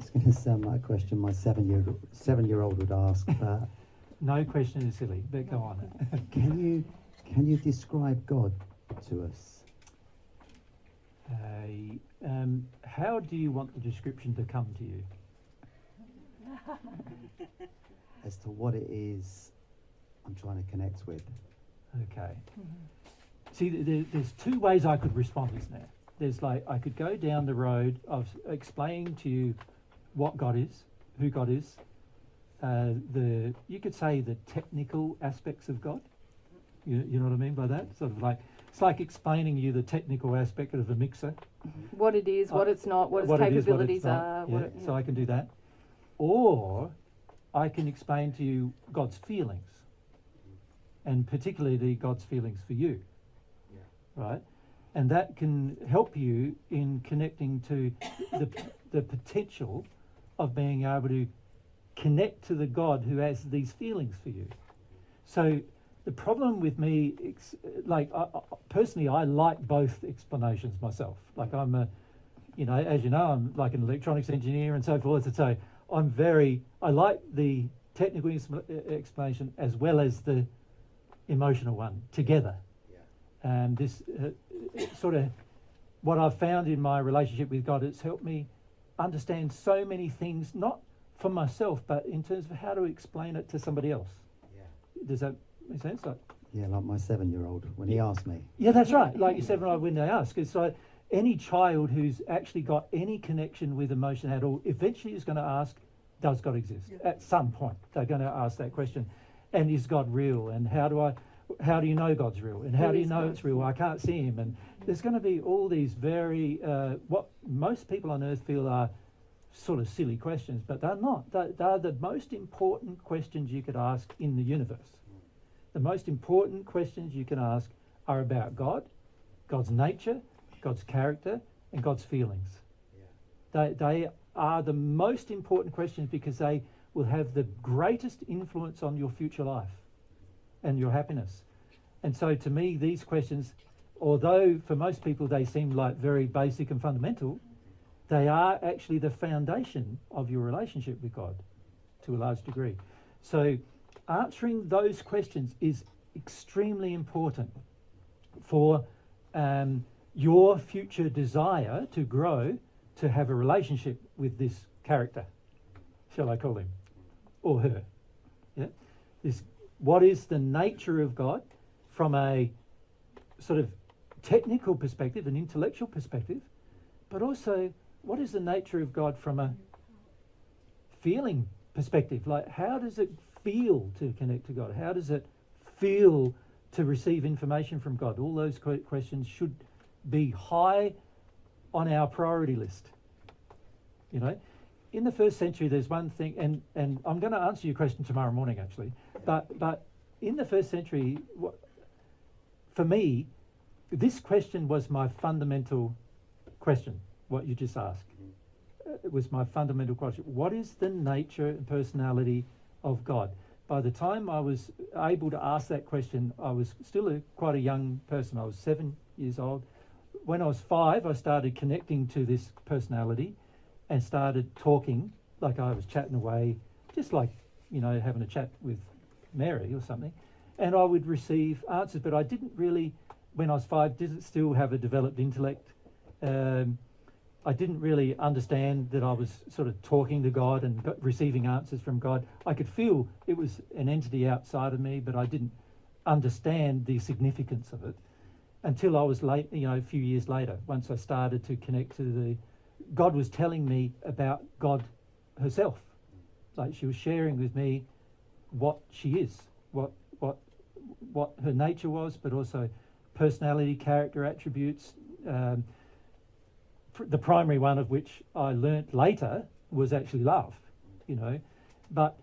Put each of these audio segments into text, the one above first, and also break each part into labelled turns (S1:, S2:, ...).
S1: It's going to sound like a question my seven-year-old would ask, but
S2: No question is silly, but go on.
S1: can you describe God to us?
S2: How do you want the description to come to you?
S1: As to what it is I'm trying to connect with.
S2: Okay. See, there's two ways I could respond to this now. There's like, I could go down the road of explaining to you what God is, who God is, you could say the technical aspects of God. You know what I mean by that? Sort of like, it's like explaining you the technical aspect of a mixer.
S3: What it is, what it's not, what its capabilities are.
S2: So I can do that. Or I can explain to you God's feelings, and particularly God's feelings for you, right? And that can help you in connecting to the potential of being able to connect to the God who has these feelings for you. So the problem with me, personally, I like both explanations myself. Like I'm as you know, I'm like an electronics engineer and so forth. And so I like the technical explanation as well as the emotional one together. And this sort of what I've found in my relationship with God, it's helped me understand so many things, not for myself, but in terms of how to explain it to somebody else. Does that make sense? Like
S1: my 7-year-old when he asked me.
S2: Yeah, that's right. Like your 7-year-old when they ask. It's like any child who's actually got any connection with emotion at all eventually is going to ask, does God exist? At some point, they're going to ask that question. And is God real? And how do you know God's real? And how do you know it's real? I can't see him. And there's going to be all these very, what most people on earth feel are sort of silly questions, but they're not. They're the most important questions you could ask in the universe. The most important questions you can ask are about God, God's nature, God's character, and God's feelings. They are the most important questions because they will have the greatest influence on your future life and your happiness. And so to me, these questions, although for most people they seem like very basic and fundamental, they are actually the foundation of your relationship with God to a large degree. So answering those questions is extremely important for your future desire to grow, to have a relationship with this character, shall I call him, or her. What is the nature of God from a sort of technical perspective, an intellectual perspective, but also what is the nature of God from a feeling perspective? Like, how does it feel to connect to God? How does it feel to receive information from God? All those questions should be high on our priority list. You know, in the first century, there's one thing, and I'm going to answer your question tomorrow morning, actually. But in the first century, for me, this question was my fundamental question. What you just asked, it was my fundamental question. What is the nature and personality of God? By the time I was able to ask that question, I was still quite a young person. I was 7 years old. When I was 5, I started connecting to this personality and started talking, like I was chatting away, just like, having a chat with Mary or something. And I would receive answers, but I didn't really, when I was 5, didn't still have a developed intellect. I didn't really understand that I was sort of talking to God and receiving answers from God. I could feel it was an entity outside of me, but I didn't understand the significance of it until I was late, a few years later, once I started to connect to God was telling me about God herself. Like she was sharing with me what she is, what her nature was, but also personality, character attributes, the primary one of which I learnt later was actually love, But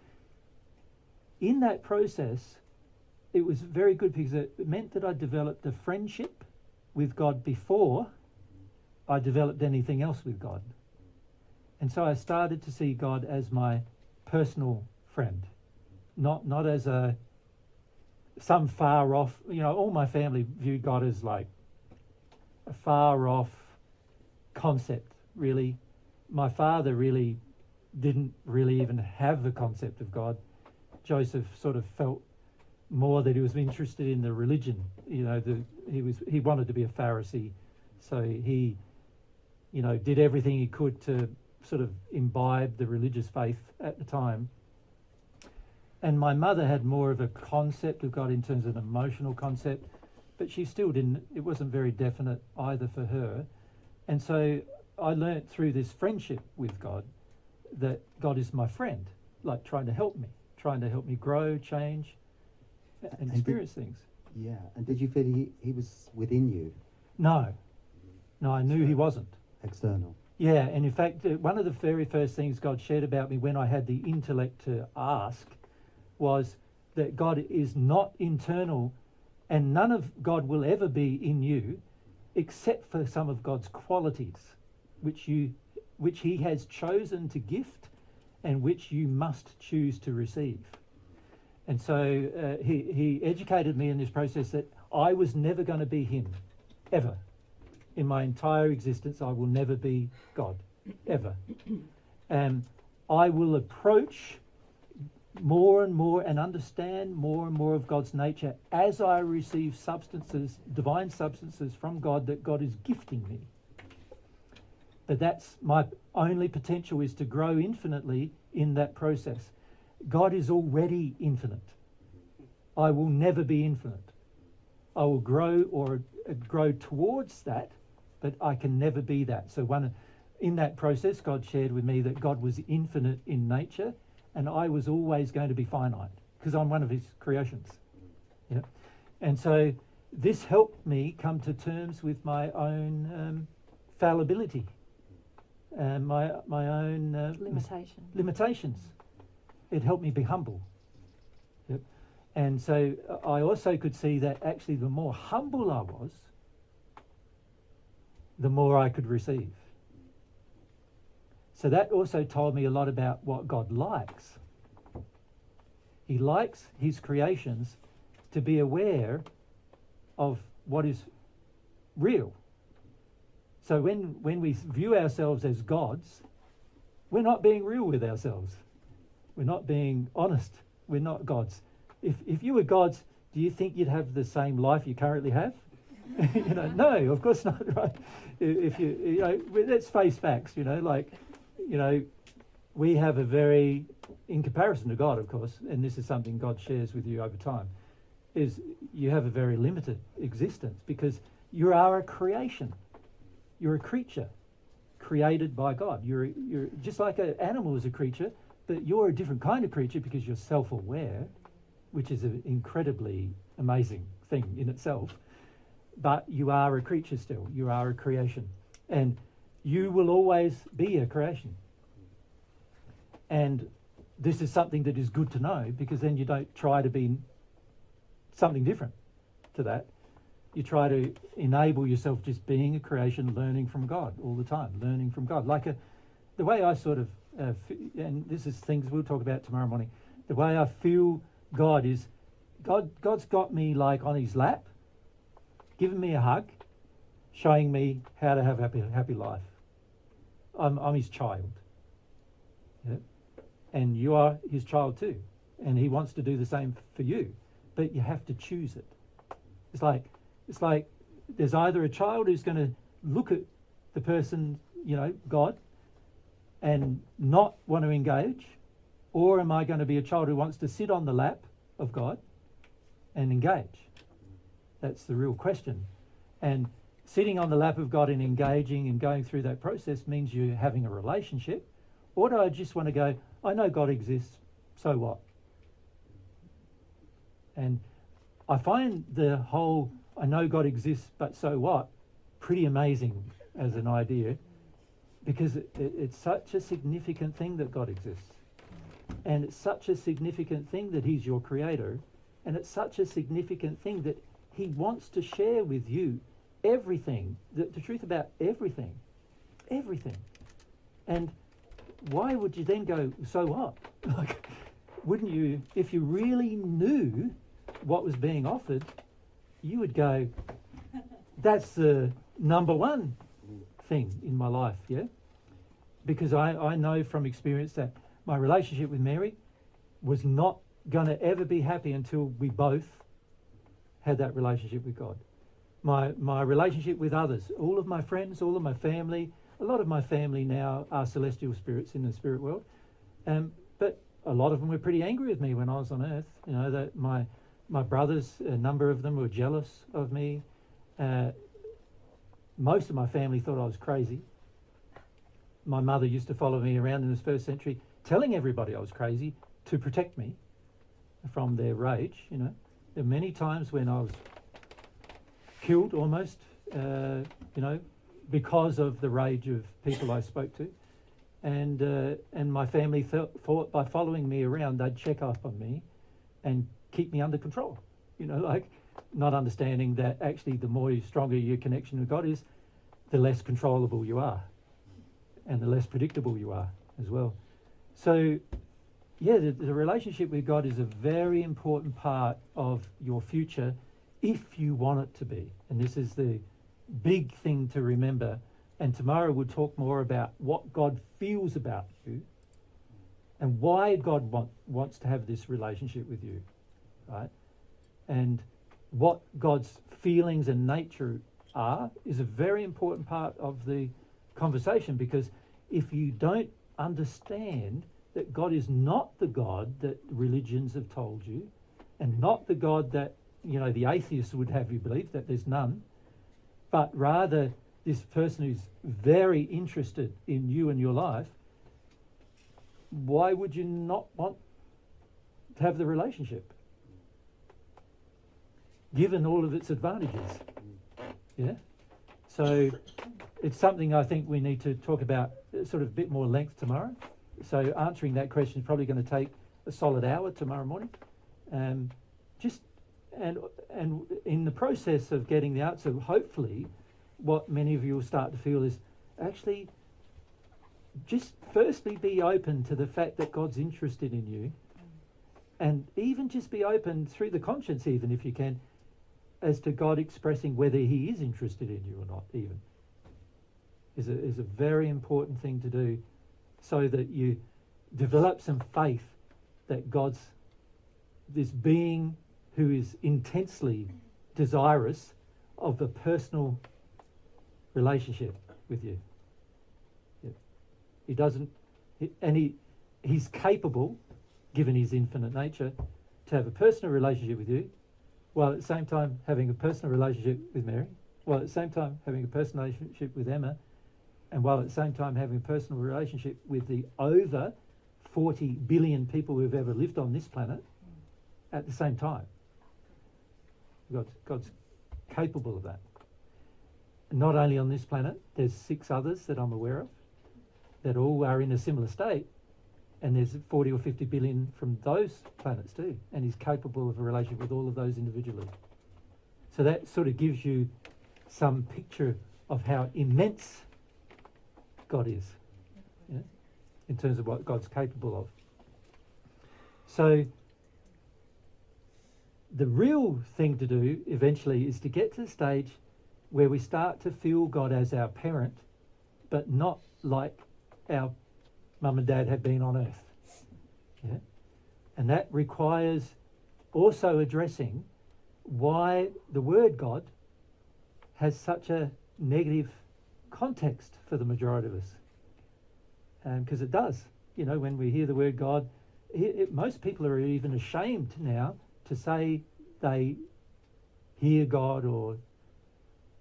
S2: in that process, it was very good because it meant that I developed a friendship with God before I developed anything else with God. And so I started to see God as my personal friend, not as some far off, all my family viewed God as like a far off concept, really. My father really didn't really even have the concept of God. Joseph sort of felt more that he was interested in the religion. You know, he wanted to be a Pharisee, so he, you know, did everything he could to sort of imbibe the religious faith at the time. And my mother had more of a concept of God in terms of an emotional concept, but she still didn't, it wasn't very definite either for her. And so I learnt through this friendship with God that God is my friend, like trying to help me grow, change, and experience things.
S1: Yeah, and did you feel he was within you?
S2: No, I knew he wasn't.
S1: External?
S2: Yeah, and in fact, one of the very first things God shared about me when I had the intellect to ask was that God is not internal, and none of God will ever be in you except for some of God's qualities, which he has chosen to gift and which you must choose to receive. And so he educated me in this process that I was never going to be him, ever. In my entire existence, I will never be God, ever. And I will approach more and more and understand more and more of God's nature as I receive substances, divine substances from God that God is gifting me. But that's my only potential, is to grow infinitely in that process. God is already infinite. I will never be infinite. I will grow or grow towards that, but I can never be that. So in that process, God shared with me that God was infinite in nature, and I was always going to be finite because I'm one of his creations. Yeah. And so this helped me come to terms with my own fallibility, my own limitations. It helped me be humble. Yep. And so I also could see that actually the more humble I was, the more I could receive. So that also told me a lot about what God likes. He likes his creations to be aware of what is real. So when we view ourselves as gods, we're not being real with ourselves. We're not being honest. We're not gods. If you were gods, do you think you'd have the same life you currently have? No, of course not, right? If let's face facts, we have a very, in comparison to God, of course, and this is something God shares with you over time, is you have a very limited existence because you are a creation. You're a creature created by God. You're just like an animal is a creature, but you're a different kind of creature because you're self-aware, which is an incredibly amazing thing in itself. But you are a creature still. You are a creation. And you will always be a creation. And this is something that is good to know, because then you don't try to be something different to that. You try to enable yourself just being a creation, learning from God all the time, learning from God. The way I sort of, and this is things we'll talk about tomorrow morning, the way I feel God is, God's got me like on his lap, giving me a hug, showing me how to have a happy life. I'm his child. Yeah? And you are his child too. And he wants to do the same for you. But you have to choose it. It's like there's either a child who's going to look at the person, God, and not want to engage, or am I going to be a child who wants to sit on the lap of God and engage? That's the real question. And sitting on the lap of God and engaging and going through that process means you're having a relationship. Or do I just want to go, I know God exists, so what? And I find the whole, I know God exists, but so what, pretty amazing as an idea, because it's such a significant thing that God exists. And it's such a significant thing that he's your creator. And it's such a significant thing that he wants to share with you everything, the truth about everything. And why would you then go, so what? Wouldn't you, if you really knew what was being offered, you would go, that's the number one thing in my life, yeah? because I know from experience that my relationship with Mary was not going to ever be happy until we both had that relationship with God. My relationship with others, all of my friends, all of my family, a lot of my family now are celestial spirits in the spirit world, but a lot of them were pretty angry with me when I was on earth. You know, that my brothers, a number of them were jealous of me. Most of my family thought I was crazy. My mother used to follow me around in the first century, telling everybody I was crazy to protect me from their rage. You know, there were many times when I was killed almost, you know, because of the rage of people I spoke to, and my family thought by following me around they'd check up on me and keep me under control. You know, like not understanding that actually the more stronger your connection with God is, the less controllable you are, and the less predictable you are as well. So, yeah, the relationship with God is a very important part of your future if you want it to be. And this is the big thing to remember. And tomorrow we'll talk more about what God feels about you and why God wants to have this relationship with you, right? And what God's feelings and nature are is a very important part of the conversation, because if you don't understand that God is not the God that religions have told you, and not the God that, you know, the atheists would have you believe, that there's none, but rather this person who's very interested in you and your life, why would you not want to have the relationship, given all of its advantages? Yeah. So it's something I think we need to talk about sort of a bit more length tomorrow. So answering that question is probably going to take a solid hour tomorrow morning. Just and in the process of getting the answer, hopefully what many of you will start to feel is actually just firstly be open to the fact that God's interested in you, and even just be open through the conscience, even if you can, as to God expressing whether he is interested in you or not, even is a very important thing to do, so that you develop some faith that God's this being who is intensely desirous of a personal relationship with you. Yeah. He doesn't, he's capable, given his infinite nature, to have a personal relationship with you, while at the same time having a personal relationship with Mary, while at the same time having a personal relationship with Emma, and while at the same time having a personal relationship with the over 40 billion people who have ever lived on this planet at the same time. God's capable of that. Not only on this planet, there's 6 others that I'm aware of that all are in a similar state, and there's 40 or 50 billion from those planets too, and he's capable of a relationship with all of those individually. So that sort of gives you some picture of how immense God is, yeah, in terms of what God's capable of. So the real thing to do eventually is to get to the stage where we start to feel God as our parent, but not like our mum and dad have been on earth. Yeah? And that requires also addressing why the word God has such a negative context for the majority of us. Because it does. You know, when we hear the word God, most people are even ashamed now to say they hear God or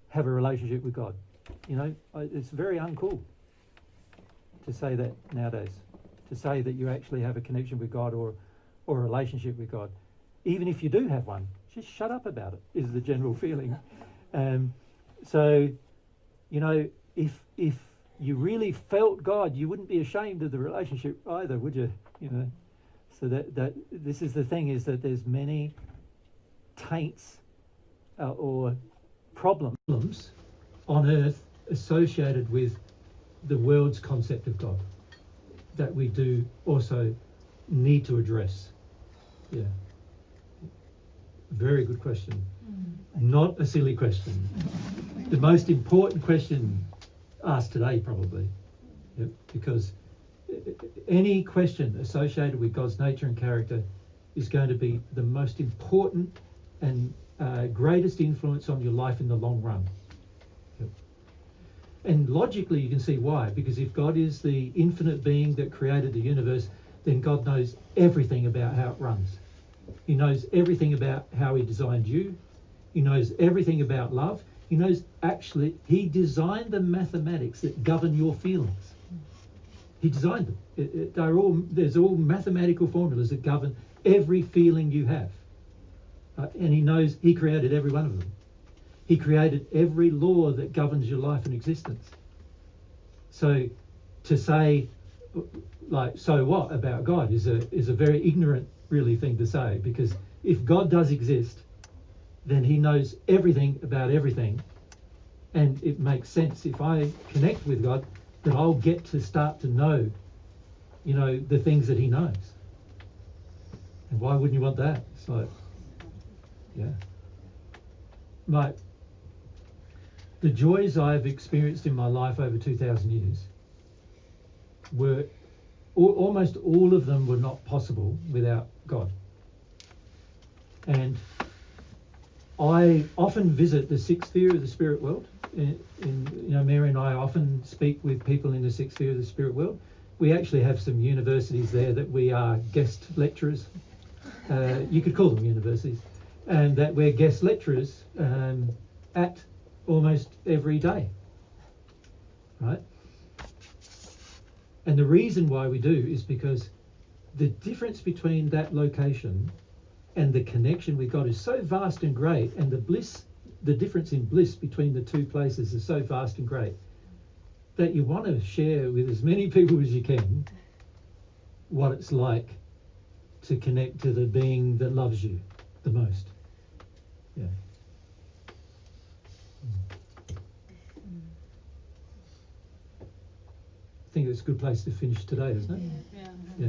S2: have a relationship with God. You know, it's very uncool to say that nowadays, to say that you actually have a connection with God or a relationship with God. Even if you do have one, just shut up about it, is the general feeling. So, you know, if you really felt God, you wouldn't be ashamed of the relationship either, would you? You know, so that this is the thing, is that there's many taints or problems on earth associated with the world's concept of God that we do also need to address. Yeah. Very good question. Not a silly question. The most important question asked today, probably. Yep. Because any question associated with God's nature and character is going to be the most important and greatest influence on your life in the long run. Yep. And logically you can see why, because if God is the infinite being that created the universe, then God knows everything about how it runs. He knows everything about how he designed you. He knows everything about love. He knows, actually, he designed the mathematics that govern your feelings. He designed them. There's all mathematical formulas that govern every feeling you have. And he knows he created every one of them. He created every law that governs your life and existence. So to say, like, so what about God is a very ignorant, really, thing to say, because if God does exist, then he knows everything about everything, and it makes sense if I connect with God that I'll get to start to know, the things that he knows. And why wouldn't you want that? It's like, yeah. The joys I've experienced in my life over 2,000 years were, almost all of them were not possible without God. And I often visit the sixth sphere of the spirit world. Mary and I often speak with people in the sixth sphere of the spirit world. We actually have some universities there that we are guest lecturers. You could call them universities. And that we're guest lecturers at almost every day. Right? And the reason why we do is because the difference between that location and the connection with God is so vast and great, and the difference in bliss between the two places is so vast and great, that you want to share with as many people as you can what it's like to connect to the being that loves you the most. Yeah. I think it's a good place to finish today, isn't it?
S4: Yeah.
S2: Yeah.